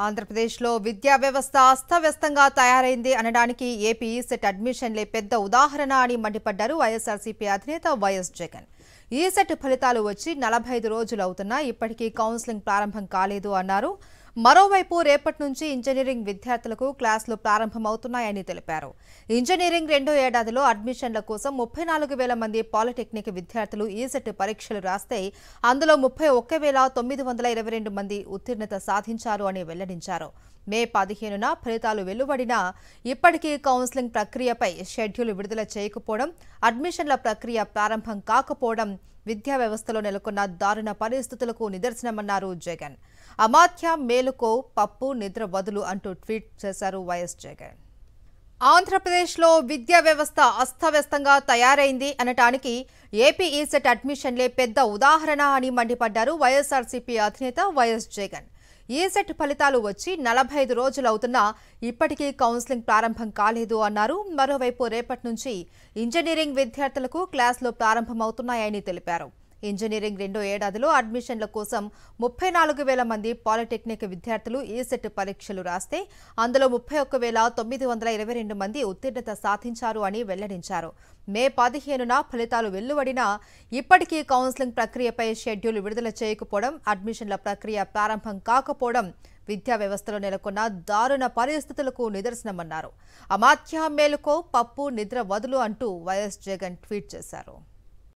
ఆంధ్రప్రదేశ్లో విద్యా వ్యవస్థ అస్తవ్యస్తంగా తయారైంది అనడానికి ఏపీ ఈసెట్ అడ్మిషన్లే పెద్ద ఉదాహరణ అని మండిపడ్డారు వైఎస్ఆర్సీపీ అధినేత వైఎస్ జగన్. ఈసెట్ ఫలితాలు వచ్చి 45 రోజులు అవుతున్నా ఇప్పటికీ కౌన్సిలింగ్ ప్రారంభం కాలేదు అన్నారు. మరోవైపు రేపటి నుంచి ఇంజనీరింగ్ విద్యార్థులకు క్లాసులు ప్రారంభమవుతున్నాయని తెలిపారు. ఇంజనీరింగ్ రెండో ఏడాదిలో అడ్మిషన్ల కోసం 34,000 మంది పాలిటెక్నిక్ విద్యార్థులు ఈసెట్ పరీక్షలు రాస్తే అందులో 31,922 మంది ఉత్తీర్ణత సాధించారు అని వెల్లడించారు. మే 15న ఫలితాలు వెలువడినా ఇప్పటికీ కౌన్సిలింగ్ ప్రక్రియపై షెడ్యూల్ విడుదల చేయకపోవడం, అడ్మిషన్ల ప్రక్రియ ప్రారంభం కాకపోవడం విద్యా వ్యవస్థలో నెలకొన్న దారుణ పరిస్థితులకు నిదర్శనమన్నారు జగన్. అమాత్య మేలుకో పప్పు నిద్ర వదులు అంటూ ట్వీట్ చేశారు వైఎస్ జగన్. ఆంధ్రప్రదేశ్లో విద్యా వ్యవస్థ అస్తవ్యస్తంగా తయారైంది అనటానికి ఏపీ ఈసెట్ అడ్మిషన్లే పెద్ద ఉదాహరణ అని మండిపడ్డారు వైఎస్ఆర్సీపీ అధినేత వైఎస్ జగన్. ఈసెట్ ఫలితాలు వచ్చి 45 రోజులు అవుతున్నా ఇప్పటికీ కౌన్సిలింగ్ ప్రారంభం కాలేదు అన్నారు. మరోవైపు రేపటి నుంచి ఇంజనీరింగ్ విద్యార్థులకు క్లాసులు ప్రారంభమవుతున్నాయని తెలిపారు. ఇంజనీరింగ్ రెండో ఏడాదిలో అడ్మిషన్ల కోసం 34,000 మంది పాలిటెక్నిక్ విద్యార్థులు ఈసెట్ పరీక్షలు రాస్తే అందులో 31,922 మంది ఉత్తీర్ణత సాధించారు అని వెల్లడించారు. మే 15న ఫలితాలు వెలువడినా ఇప్పటికీ కౌన్సిలింగ్ ప్రక్రియపై షెడ్యూల్ విడుదల చేయకపోవడం, అడ్మిషన్ల ప్రక్రియ ప్రారంభం కాకపోవడం విద్యా వ్యవస్థలో నెలకొన్న దారుణ పరిస్థితులకు నిదర్శనమన్నారు. అమాత్య మేలుకో పప్పు నిద్ర వదులు అంటూ వైఎస్ జగన్ ట్వీట్ చేశారు.